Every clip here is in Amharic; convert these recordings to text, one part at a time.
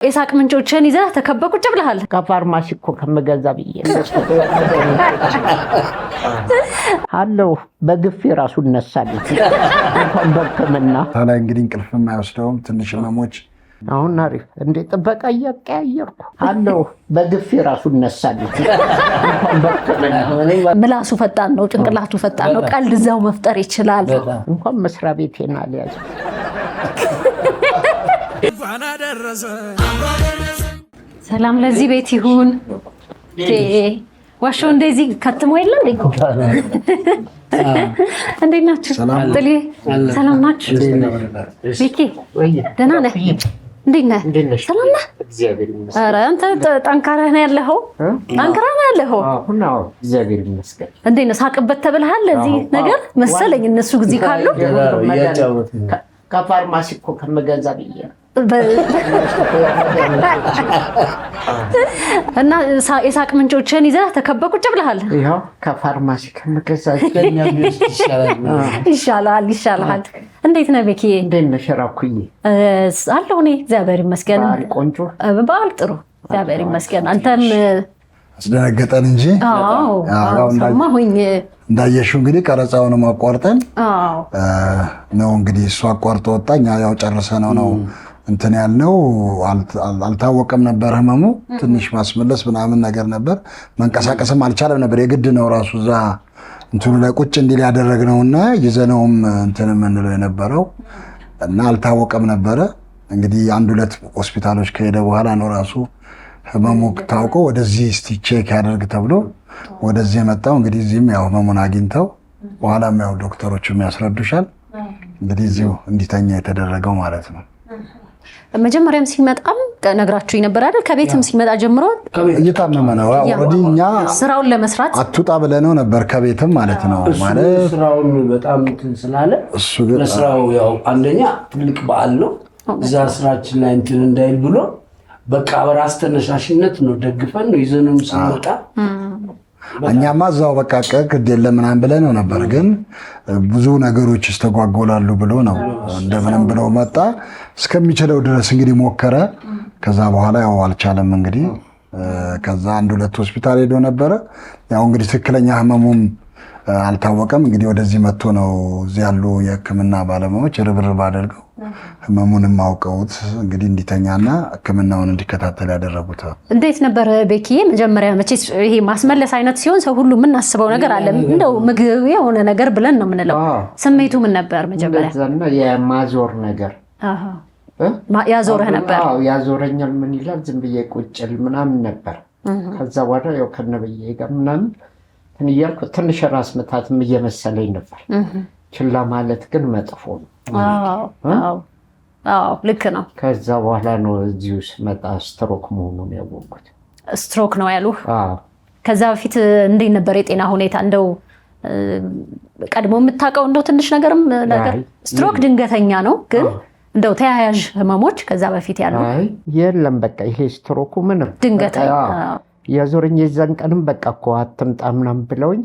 ኢሳቅ ምንጮችን ይዘህ ተከበኩ ጭብልሃል ከፋርማሲ እኮ ከመገዛ ብዬ አለው በግፍ ራሱ እነሳል እንኳን በከመና ታላይ እንግዲህ እንቅልፍ የማይወስደውም ትንሽ መሞች አሁን አሪፍ እንደ ጥበቃ ያቀያየርኩ አለው በግፍ ራሱ እነሳል እንኳን በከመና ምላሱ ፈጣን ነው ጭንቅላቱ ፈጣን ነው ቀልድ ዘው መፍጠር ይችላል እንኳን መስሪያ ቤቴና ሊያዝ ሰላም ለዚህ ቤት ይሁን ዋሾ እንደዚህ ከትሞ የለም እንዴት ናችሁ ጥሌ ሰላም ናችሁ ቢኪ ደህና ነህ እንዴት ነህ ሰላም ነህ ኧረ አንተ ጠንካራ ነህ ያለኸው እግዚአብሔር ይመስገን እንዴት ነህ ሳቅበት ተብለሃል ለዚህ ነገር መሰለኝ እነሱ ጊዜ ካሉ ከፋርማሲ እኮ ከመገዛ ብዬ እና ኢሳቅ ምንጮችን ይዘህ ተከበኩ ጭብልሃል ይሄው ከፋርማሲ ከመገዛ ይሻላል እንዴት ነህ ቤኪ እንዴት ነሽ ራኩዬ አለሁ እኔ እግዚአብሔር ይመስገን ቆንጆ በዓል ጥሩ እግዚአብሔር ይመስገን አንተም አስደነገጠን እንጂ አዎ ሰማሁኝ እንዳየሽው እንግዲህ ቀረጻውን ማቋርጠን ነው እንግዲህ እሱ አቋርጦ ወጣኝ ያው ጨርሰነው ነው እንትን ያልነው አልታወቀም ነበር ህመሙ ትንሽ ማስመለስ ምናምን ነገር ነበር መንቀሳቀስም አልቻለም ነበር የግድ ነው ራሱ እዛ እንትኑ ላይ ቁጭ እንዲል ያደረግነውና ይዘነውም እንትን ምንለው የነበረው እና አልታወቀም ነበር እንግዲህ አንድ ሁለት ሆስፒታሎች ከሄደ በኋላ ነው ራሱ ህመሙ ታውቆ ወደዚህ እስቲ ቼክ ያደርግ ተብሎ ወደዚህ መጣው እንግዲህ እዚህም ያው ህመሙን አግኝተው በኋላም ያው ዶክተሮቹም ያስረዱሻል እንግዲህ እዚሁ እንዲተኛ የተደረገው ማለት ነው መጀመሪያም ሲመጣም ነግራችሁኝ ነበር አይደል ከቤትም ሲመጣ ጀምሮ እየታመመ ነው ኦሬዲ እኛ ስራውን ለመስራት አትውጣ ብለነው ነበር ከቤትም ማለት ነው ማለት ስራውን በጣም እንትን ስላለ ለስራው ያው አንደኛ ትልቅ በዓል ነው እዛ ስራችን ላይ እንትን እንዳይል ብሎ በቃ በራስ ተነሳሽነት ነው ደግፈን ነው ይዘንም ስንመጣ እኛማ እዛው በቃ ግድ የለም ምናምን ብለነው ነበር ግን ብዙ ነገሮች ይስተጓጎላሉ ብሎ ነው እንደምንም ብለው መጣ እስከሚችለው ድረስ እንግዲህ ሞከረ ከዛ በኋላ ያው አልቻለም እንግዲህ ከዛ አንድ ሁለት ሆስፒታል ሄዶ ነበር ያው እንግዲህ ትክክለኛ ህመሙም አልታወቀም እንግዲህ ወደዚህ መጥቶ ነው እዚህ ያሉ የህክምና ባለሙያዎች ርብርብ አድርገው ህመሙንም አውቀውት እንግዲህ እንዲተኛና ህክምናውን እንዲከታተል ያደረጉት እንዴት ነበር ቤኪዬ መጀመሪያ መቼስ ይሄ ማስመለስ አይነት ሲሆን ሰው ሁሉ ምን አስበው ነገር አለ እንደው ምግብ የሆነ ነገር ብለን ነው የምንለው ስሜቱ ምን ነበር መጀመሪያ ዘና የማዞር ነገር ያዞረህ ነበር አዎ ያዞረኛል ምን ይላል ዝም ብዬ ቁጭል ምናምን ነበር ከዛ በኋላ ያው ከነበየ ጋር ምናምን እንይያልኩ ትንሽ ራስ መታትም እየመሰለኝ ነበር ችላ ማለት ግን መጥፎ ነው አዎ ልክ ነው ከዛ በኋላ ነው እዚሁ ስመጣ ስትሮክ መሆኑን ያወቅኩት ስትሮክ ነው ያሉህ ከዛ በፊት እንዴት ነበር የጤና ሁኔታ እንደው ቀድሞ የምታውቀው እንደው ትንሽ ነገርም ነገር ስትሮክ ድንገተኛ ነው ግን እንደው ተያያዥ ህመሞች ከዛ በፊት ያለው የለም በቃ ይሄ ስትሮኩ ምንም ድንገተኛ ያዞረኝ የዛን ቀንም በቃ እኮ አትምጣ ምናምን ብለውኝ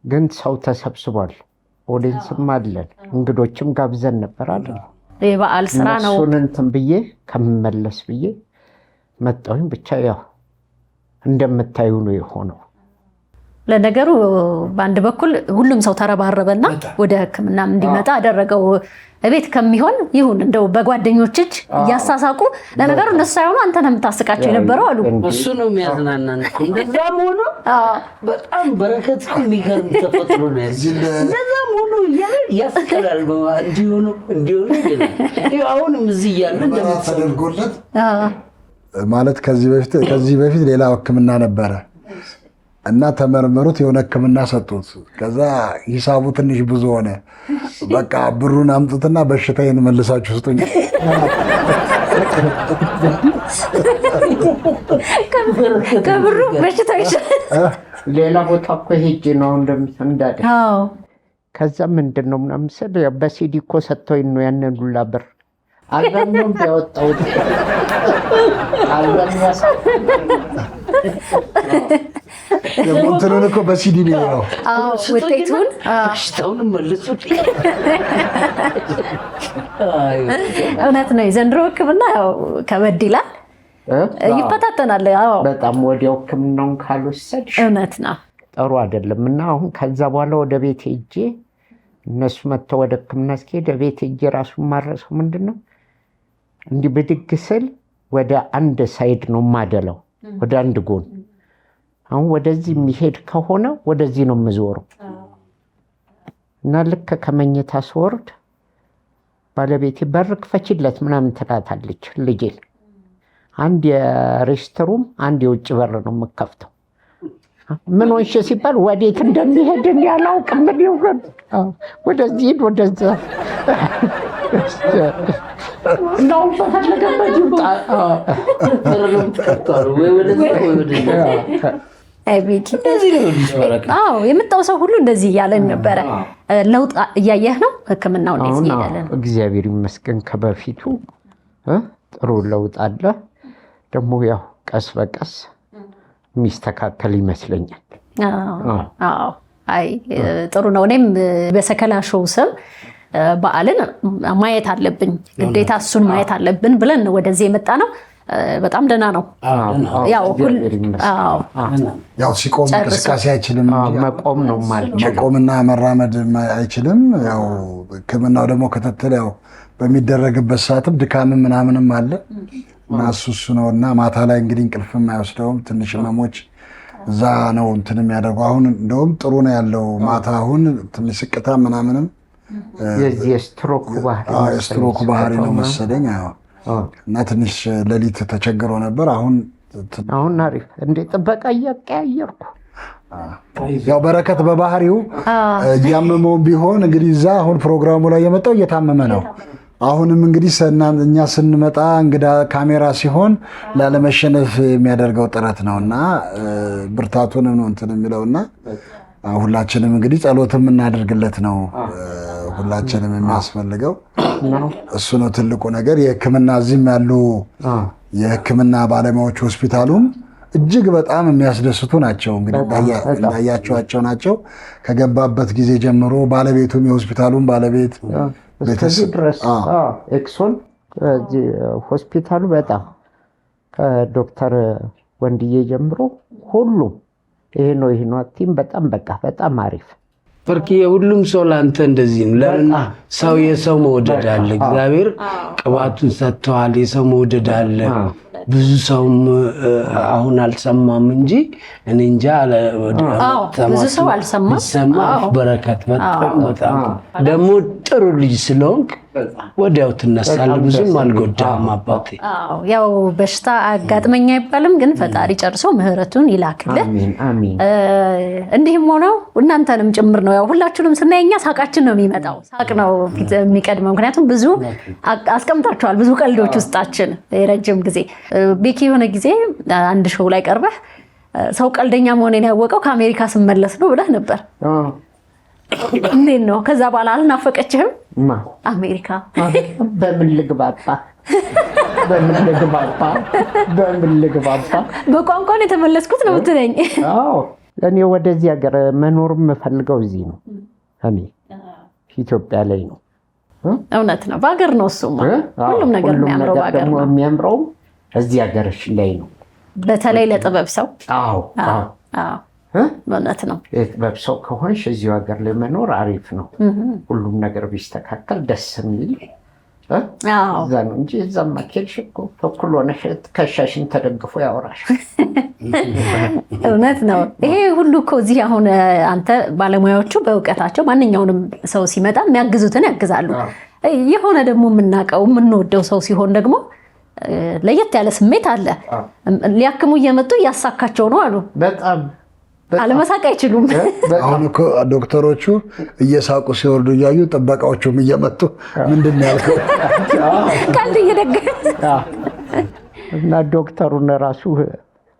ግን ሰው ተሰብስቧል ኦዲየንስም አለን እንግዶችም ጋብዘን ነበር አይደል የበዓል ስራ ነው እሱን እንትን ብዬ ከመመለስ ብዬ መጣሁኝ ብቻ ያው እንደምታዩ ነው የሆነው ለነገሩ በአንድ በኩል ሁሉም ሰው ተረባረበና ወደ ህክምናም እንዲመጣ አደረገው እቤት ከሚሆን ይሁን እንደው በጓደኞች እጅ ያሳሳቁ ለነገሩ እነሱ ሳይሆኑ አንተ ነው የምታስቃቸው የነበረው አሉ እሱ ነው የሚያዝናናን እንደዛም ሆኖ በጣም በረከት የሚገርም ተፈጥሮ ነው እንደዛም ሆኖ ያስቀላል እንዲሆኑ ይላል አሁንም እዚህ ያለን ተደርጎለት ማለት ከዚህ በፊት ሌላ ህክምና ነበረ እና ተመርመሩት የሆነ ህክምና ሰጡት ከዛ ሂሳቡ ትንሽ ብዙ ሆነ በቃ ብሩን አምጡትና በሽታዬን መልሳችሁ ስጡኝ ከብሩ በሽታው ይሻላል ሌላ ቦታ እኮ ሄጄ ነው እንደምትንዳደ ከዛ ምንድነው ምናምን ስል በሲዲ እኮ ሰጥቶኝ ነው ያንን ሁላ ብር አልበም ያወጣው እንትኑን እኮ በሲዲ ነው ውጤቱን ሽታውንም መልሱ። እውነት ነው። የዘንድሮ ሕክምና ያው ከበድ ይላል፣ ይፈታተናል። በጣም ወዲያው ሕክምናውን ካልወሰድሽ እውነት ነው ጥሩ አይደለም። እና አሁን ከዛ በኋላ ወደ ቤት ሄጄ እነሱ መጥተው ወደ ሕክምና እስኪሄድ ቤት ሄጄ ራሱን ማረሰው ምንድን ነው እንዲህ ብድግ ስል ወደ አንድ ሳይድ ነው ማደለው፣ ወደ አንድ ጎን። አሁን ወደዚህ የሚሄድ ከሆነ ወደዚህ ነው የምዞረው። እና ልክ ከመኝታ ስወርድ ባለቤቴ በር ክፈችለት ምናምን ትላታለች ልጄን። አንድ የሬስትሩም አንድ የውጭ በር ነው የምከፍተው። ምን ሆንሽ ሲባል ወዴት እንደሚሄድ ያላውቅም። ምን ይሆን ወደዚህ ሄድ ወደዛ ነው ፈለገበት ይውጣ። የምታው ሰው ሁሉ እንደዚህ እያለን ነበረ። ለውጥ እያየህ ነው? ሕክምናው እንዴት ይሄዳል? እግዚአብሔር ይመስገን ከበፊቱ ጥሩ ለውጥ አለ። ደግሞ ያው ቀስ በቀስ የሚስተካከል ይመስለኛል። አይ ጥሩ ነው። እኔም በሰከላ ሾው ስም በዓልን ማየት አለብኝ ግዴታ እሱን ማየት አለብን ብለን ወደዚህ የመጣ ነው። በጣም ደህና ነው። ያው ሲቆም እንቅስቃሴ አይችልም፣ መቆም ነው ማለት መቆምና መራመድ አይችልም። ያው ሕክምናው ደግሞ ክትትል ያው በሚደረግበት ሰዓትም ድካም ምናምንም አለ እና እሱ ነው። እና ማታ ላይ እንግዲህ እንቅልፍም አይወስደውም። ትንሽ ህመሞች እዛ ነው እንትን የሚያደርገው። አሁን እንደውም ጥሩ ነው ያለው ማታ። አሁን ትንሽ ስቅታ ምናምንም የስትሮክ ባህሪ ነው መሰለኝ። እና ትንሽ ሌሊት ተቸግሮ ነበር። አሁን አሪፍ እንደ ጥበቃ እያቀያየርኩ ያው በረከት በባህሪው እያመመውን ቢሆን እንግዲህ እዛ አሁን ፕሮግራሙ ላይ የመጣው እየታመመ ነው። አሁንም እንግዲህ እኛ ስንመጣ እንግዳ ካሜራ ሲሆን ላለመሸነፍ የሚያደርገው ጥረት ነውና ብርታቱን ነው እንትን የሚለውና ሁላችንም እንግዲህ ጸሎትም እናደርግለት ነው ሁላችንም የሚያስፈልገው እሱ ነው ትልቁ ነገር። የሕክምና እዚህም ያሉ የሕክምና ባለሙያዎች ሆስፒታሉም እጅግ በጣም የሚያስደስቱ ናቸው። እንግዲህ እንዳያቸዋቸው ናቸው። ከገባበት ጊዜ ጀምሮ ባለቤቱም የሆስፒታሉም ባለቤት እስከዚህ ድረስ ኤክሶን ሆስፒታሉ በጣም ከዶክተር ወንድዬ ጀምሮ ሁሉም ይሄ ነው ቲም በጣም አሪፍ ፍርቂ። የሁሉም ሰው ለአንተ እንደዚህ ነው። ለምን ሰው የሰው መውደድ አለ። እግዚአብሔር ቅባቱን ሰጥተዋል። የሰው መውደድ አለ። ብዙ ሰውም አሁን አልሰማም እንጂ እኔ እንጃ ብዙ ሰው አልሰማም። በረከት በጣም ደግሞ ጥሩ ልጅ ስለሆንክ ወዲያው ትነሳለህ። ብዙም አልጎዳም አባቴ። ያው በሽታ አጋጥመኛ አይባልም፣ ግን ፈጣሪ ጨርሶ ምሕረቱን ይላክልህ። እንዲህም ሆነው እናንተንም ጭምር ነው። ያው ሁላችሁንም ስናይ እኛ ሳቃችን ነው የሚመጣው። ሳቅ ነው የሚቀድመው። ምክንያቱም ብዙ አስቀምጣችኋል፣ ብዙ ቀልዶች ውስጣችን የረጅም ጊዜ። ቤኪ የሆነ ጊዜ አንድ ሾው ላይ ቀርበህ ሰው ቀልደኛ መሆኔን ያወቀው ከአሜሪካ ስመለስ ነው ብለህ ነበር። እንዴት ነው? ከዛ በኋላ አልናፈቀችህም? አሜሪካ በምን ልግባባ? በቋንቋን የተመለስኩት ነው የምትለኝ? እኔ ወደዚህ ሀገር መኖር የምፈልገው እዚህ ነው። እኔ ኢትዮጵያ ላይ ነው። እውነት ነው። በሀገር ነው እሱማ። ሁሉም ነገር የሚያምረው በሀገር ነው። የሚያምረው እዚህ ሀገርሽ ላይ ነው። በተለይ ለጥበብ ሰው እውነት ነው። የጥበብ ሰው ከሆንሽ እዚሁ ሀገር ላይ መኖር አሪፍ ነው። ሁሉም ነገር ቢስተካከል ደስ የሚል እዛ ነው እንጂ እዛማ ከሄድሽ እኮ እኩል ሆነሽ ትከሻሽን ተደግፎ ያወራሽ። እውነት ነው። ይሄ ሁሉ እኮ እዚህ አሁን አንተ ባለሙያዎቹ በእውቀታቸው ማንኛውንም ሰው ሲመጣ የሚያግዙትን ያግዛሉ። የሆነ ደግሞ የምናውቀው የምንወደው ሰው ሲሆን ደግሞ ለየት ያለ ስሜት አለ። ሊያክሙ እየመጡ እያሳካቸው ነው አሉ። በጣም አለመሳቅ አይችሉም። አሁን እኮ ዶክተሮቹ እየሳቁ ሲወርዱ እያዩ ጥበቃዎቹም እየመጡ ምንድን ነው ያልከው ቀልድ እየደገመ እና ዶክተሩን ራሱ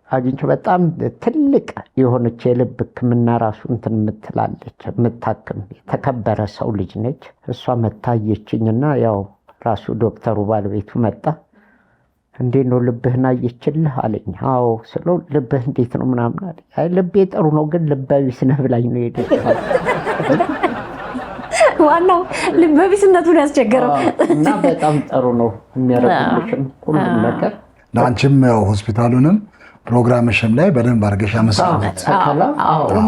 አግኝቼው በጣም ትልቅ የሆነች የልብ ሕክምና ራሱ እንትን የምትላለች የምታክም የተከበረ ሰው ልጅ ነች። እሷ መታየችኝና ያው ራሱ ዶክተሩ ባለቤቱ መጣ። እንዴት ነው ልብህን አየችልህ አለኝ። አዎ ስለው ልብህ እንዴት ነው ምናምን አለኝ። አይ ልቤ ጥሩ ነው ግን ልበቢስ ነህ ብላኝ ነው የሄደችው። ዋናው ልበቢስነቱን ያስቸገረው እና በጣም ጥሩ ነው የሚያረግልሽም ሁሉም ነገር። ለአንቺም ያው ሆስፒታሉንም ፕሮግራምሽም ላይ በደንብ አድርገሽ አመስግናት።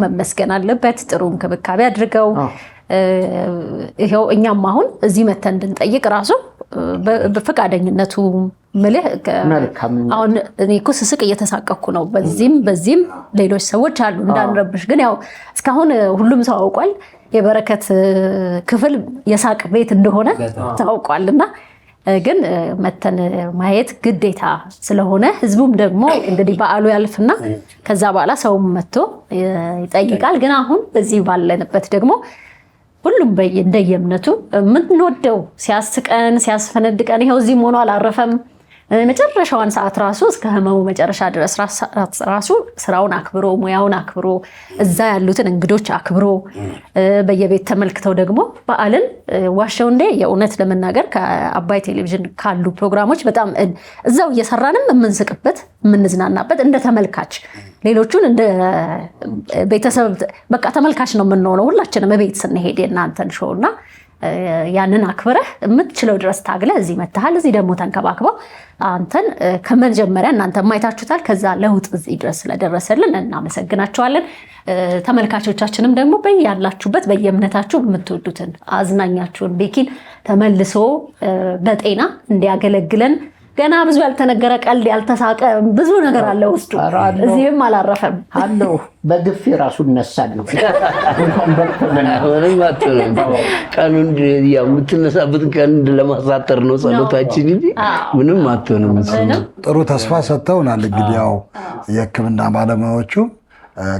መመስገን አለበት። ጥሩ እንክብካቤ አድርገው ይኸው እኛም አሁን እዚህ መተን እንድንጠይቅ ራሱ በፈቃደኝነቱ ምልህ አሁን እኔ እኮ ስስቅ እየተሳቀኩ ነው። በዚህም ሌሎች ሰዎች አሉ እንዳንረብሽ። ግን ያው እስካሁን ሁሉም ሰው አውቋል የበረከት ክፍል የሳቅ ቤት እንደሆነ ታውቋል። እና ግን መተን ማየት ግዴታ ስለሆነ ህዝቡም ደግሞ እንግዲህ በዓሉ ያልፍና ከዛ በኋላ ሰውም መጥቶ ይጠይቃል። ግን አሁን በዚህ ባለንበት ደግሞ ሁሉም እንደየእምነቱ የምንወደው ሲያስቀን ሲያስፈነድቀን ይኸው እዚህም ሆኖ አላረፈም። መጨረሻዋን ሰዓት ራሱ እስከ ህመሙ መጨረሻ ድረስ ራሱ ስራውን አክብሮ ሙያውን አክብሮ እዛ ያሉትን እንግዶች አክብሮ በየቤት ተመልክተው ደግሞ በዓልን ዋሻው እንደ የእውነት ለመናገር ከአባይ ቴሌቪዥን ካሉ ፕሮግራሞች በጣም እዛው እየሰራንም የምንስቅበት የምንዝናናበት እንደ ተመልካች ሌሎቹን እንደ ቤተሰብ በቃ ተመልካች ነው የምንሆነው ሁላችንም ቤት ስንሄድ የእናንተን ሾው እና ያንን አክብረህ የምትችለው ድረስ ታግለህ እዚህ መተሃል። እዚህ ደግሞ ተንከባክበው አንተን ከመጀመሪያ እናንተ ማይታችሁታል ከዛ ለውጥ እዚህ ድረስ ስለደረሰልን እናመሰግናቸዋለን። ተመልካቾቻችንም ደግሞ በያላችሁበት በየእምነታችሁ የምትወዱትን አዝናኛችሁን ቤኪን ተመልሶ በጤና እንዲያገለግለን ገና ብዙ ያልተነገረ ቀልድ ያልተሳቀ ብዙ ነገር አለ ውስጡ። እዚህም አላረፈም አለው በግፊ ራሱ እነሳል ነው ቀኑን የምትነሳበትን ቀን ለማሳጠር ነው ጸሎታችን እንጂ ምንም አትሆንም። ጥሩ ተስፋ ሰጥተውናል። እንግዲህ ያው የሕክምና ባለሙያዎቹ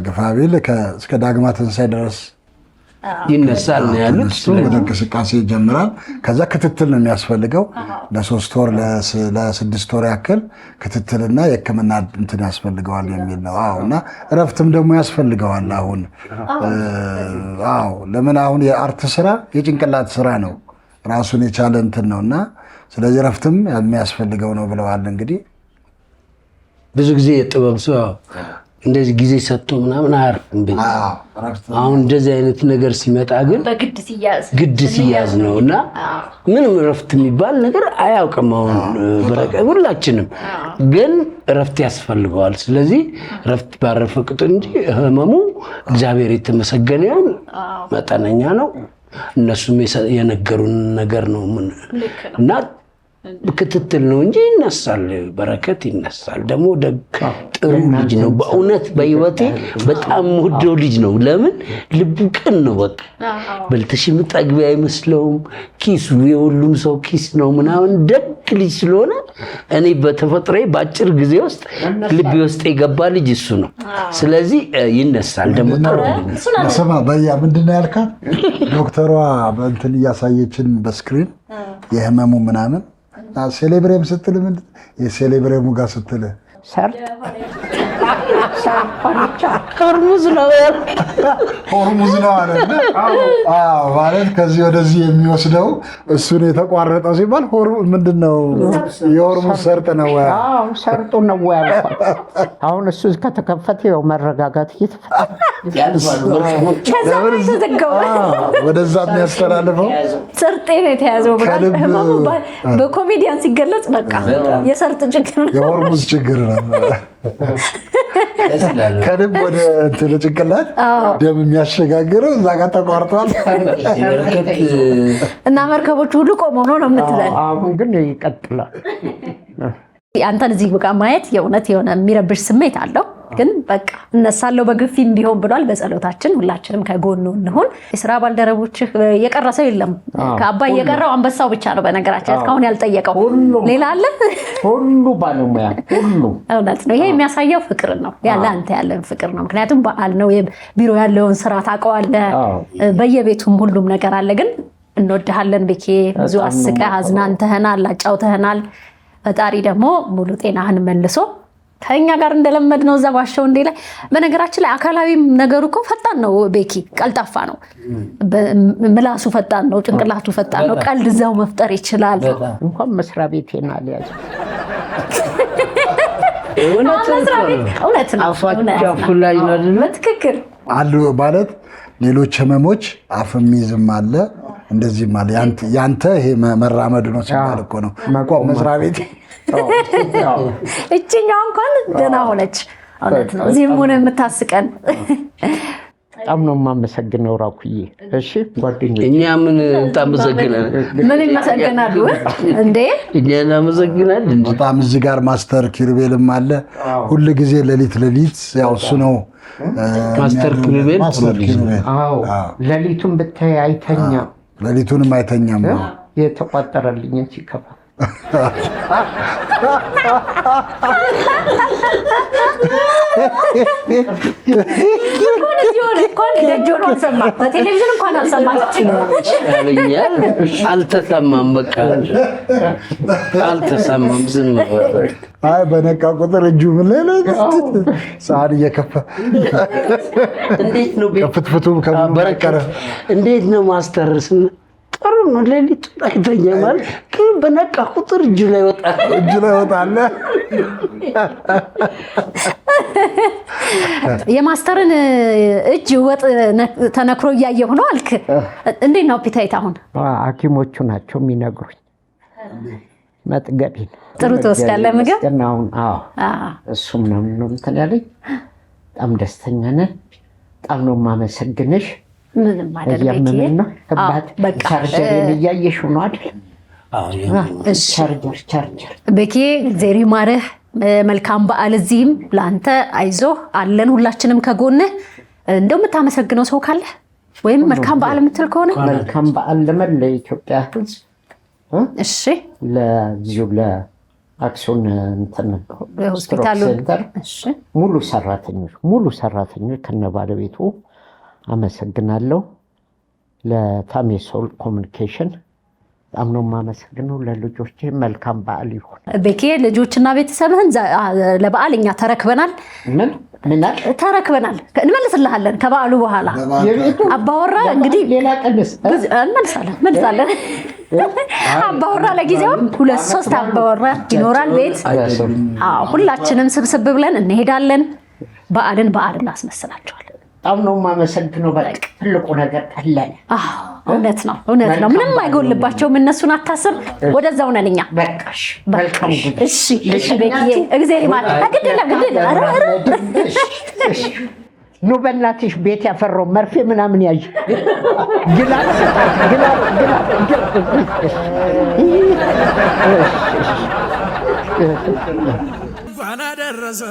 ግፋቢል እስከ ዳግማ ትንሣኤ ድረስ ይነሳል ነው ያሉት። ወደ እንቅስቃሴ ይጀምራል። ከዛ ክትትል ነው የሚያስፈልገው ለ3 ወር ለ6 ወር ያክል ክትትልና የሕክምና እንትን ያስፈልገዋል የሚል ነው። እና እረፍትም ደግሞ ያስፈልገዋል። ለምን አሁን የአርት ስራ የጭንቅላት ስራ ነው ራሱን የቻለ እንትን ነውና ስለዚህ እረፍትም የሚያስፈልገው ነው ብለዋል። እንግዲህ ብዙ ጊዜ የጥበብ ሰው እንደዚህ ጊዜ ሰጥቶ ምናምን አያርፍም። አሁን እንደዚህ አይነት ነገር ሲመጣ ግን ግድ ሲያዝ ነው እና ምንም እረፍት የሚባል ነገር አያውቅም። አሁን በረከት ሁላችንም ግን እረፍት ያስፈልገዋል። ስለዚህ እረፍት ባረፈ ቁጥር እንጂ ህመሙ እግዚአብሔር የተመሰገነ ይሁን መጠነኛ ነው። እነሱም የነገሩን ነገር ነው እና ክትትል ነው እንጂ ይነሳል። በረከት ይነሳል። ደግሞ ጥሩ ልጅ ነው በእውነት በህይወቴ በጣም ወደው ልጅ ነው። ለምን ልቡ ቅን ነው። በቃ በልተሽ የምጠግቢ አይመስለውም። ኪሱ የሁሉም ሰው ኪስ ነው ምናምን ደግ ልጅ ስለሆነ እኔ በተፈጥሮዬ በአጭር ጊዜ ውስጥ ልቤ ውስጥ የገባ ልጅ እሱ ነው። ስለዚህ ይነሳል። ደግሞ ጥሩ ስማ በያ ምንድን ነው ያልካት? ዶክተሯ በእንትን እያሳየችን በስክሪን የህመሙ ምናምን ሴሌብሬም ስትል ምንድን የሴሌብሬሙ ጋር ስትል ሆርሙዝ ነው አለ ማለት ከዚህ ወደዚህ የሚወስደው እሱን የተቋረጠው ሲባል ምንድን ነው የሆርሙዝ ሰርጥ ነው ሰርጡ ነው ያልኳት። አሁን እሱ ከተከፈተ ያው መረጋጋት ወደዛ የሚያስተላልፈው ሰርጤ ነው የተያዘው በኮሜዲያን ሲገለጽ በቃ የሰርጥ ችግር ነው የሆርሙዝ ችግር ነው። ከልብ ወደ ጭንቅላት ደም የሚያሸጋግረው እዛ ጋር ተቋርጧል እና መርከቦቹ ሁሉ ቆመው ነው የምትለን። አሁን ግን ይቀጥላል። አንተን እዚህ በቃ ማየት የእውነት የሆነ የሚረብሽ ስሜት አለው። ግን በቃ እነሳለሁ በግፊም ቢሆን ብሏል። በጸሎታችን ሁላችንም ከጎኑ እንሆን። የስራ ባልደረቦች የቀረ ሰው የለም። ከአባይ የቀረው አንበሳው ብቻ ነው። በነገራችን እስካሁን ያልጠየቀው ሌላ አለ? ሁሉ ባለሙያ ሁሉ እውነት ነው። ይሄ የሚያሳየው ፍቅር ነው። ያለ አንተ ያለን ፍቅር ነው። ምክንያቱም በዓል ነው። ቢሮ ያለውን ስራ ታውቀዋለህ። በየቤቱም ሁሉም ነገር አለ። ግን እንወድሃለን ቤኬ። ብዙ አስቀህ አዝናንተህናል፣ አጫውተህናል። ፈጣሪ ደግሞ ሙሉ ጤናህን መልሶ ከኛ ጋር እንደለመድ ነው እዛ ዋሻው እንዴ ላይ። በነገራችን ላይ አካላዊ ነገሩ እኮ ፈጣን ነው ቤኪ፣ ቀልጣፋ ነው። ምላሱ ፈጣን ነው፣ ጭንቅላቱ ፈጣን ነው። ቀልድ እዛው መፍጠር ይችላል። እንኳን መስሪያ ቤቴን አልያዘም እውነት ነው። አፋቸው ላይ ነው አይደል? በትክክል አሉ ማለት ሌሎች ህመሞች አፍ የሚይዝም አለ እንደዚህም አለ። ያንተ ይሄ መራመድ ነው ሲባል እኮ ነው መስሪያ ቤት እችኛው እንኳን ደህና ሆነች። እውነት ነው። እዚህም ሆነ የምታስቀን በጣም ነው የማመሰግነው ራኩዬ። እሺ ጓደኞቼ፣ እኛ ምን ታመሰግናለን? ምን ይመሰገናሉ እንዴ? እኛ እናመሰግናለን። በጣም እዚህ ጋር ማስተር ኪሩቤልም አለ ሁሉ ጊዜ ሌሊት ያው እሱ ነው ማስተር ኪሩቤል። አዎ ሌሊቱን ብታይ አይተኛም፣ ሌሊቱንም አይተኛም። የተቋጠረልኝ ሲከፋ በቴሌቪዥን እንኳን አልተሰማም። በቃ አልተሰማም። ዝም አይ በነቃ ቁጥር እጁ ምን ሰዓት እየከፈ እንዴት ነው ከፍትፍቱም ከበረከረ እንዴት ነው ማስተርስ ጥሩ ነው። ሌሊት አይተኛ ማለት ግን በነቃ ቁጥር እጁ ላይ ወጣለ። የማስተርን እጅ ወጥ ተነክሮ እያየሁ ነው አልክ። እንዴት ነው ፒታይት? አሁን ሐኪሞቹ ናቸው የሚነግሩኝ። መጥገቤን ጥሩ ትወስዳለህ ምግብ? አዎ እሱም ነው እንትን ያለኝ። በጣም ደስተኛ ነን። በጣም ነው የማመሰግንሽ። ምንም አይደለም። ቻርጀር እያየሽው ነው አይደል? ቻርጀር ቤኪ ዜሪ ማረህ። መልካም በዓል። እዚህም ለአንተ አይዞህ አለን ሁላችንም ከጎንህ። እንደው የምታመሰግነው ሰው ካለ ወይም መልካም በዓል የምትል ከሆነ መልካም በዓል ለመላ ለኢትዮጵያ ሕዝብ። እሺ ለዚሁ ለአክሱን እንትን ሆስፒታሉ ሙሉ ሰራተኞች ከነባለቤቱ አመሰግናለሁ። ለታሜሶል ኮሙኒኬሽን በጣም ነው የማመሰግነው። ለልጆቼ መልካም በዓል ይሁን። ቤኪ ልጆችና ቤተሰብህን ለበዓል እኛ ተረክበናል። ተረክበናል። እንመልስልሃለን ከበዓሉ በኋላ። አባወራ እንግዲህ ሌላ ቀንስ እንመልሳለን። አባወራ ለጊዜው 2-3 አባወራ ይኖራል ቤት። ሁላችንም ስብስብ ብለን እንሄዳለን። በዓልን እናስመስላቸዋለን። በጣም ነው የማመሰግነው። በቃ ትልቁ ነገር ቀለለ። እውነት ነው። ምንም አይጎልባቸውም። እነሱን አታስብ። ወደዛው ነን እኛ። በቃሽ። መልካም ጉድ። እሺ ቤኪዬ እግዚአብሔር ይማርክ። ኑ በእናትሽ ቤት ያፈራው መርፌ ምናምን ያዥ ግላብ እንኳን አደረሰ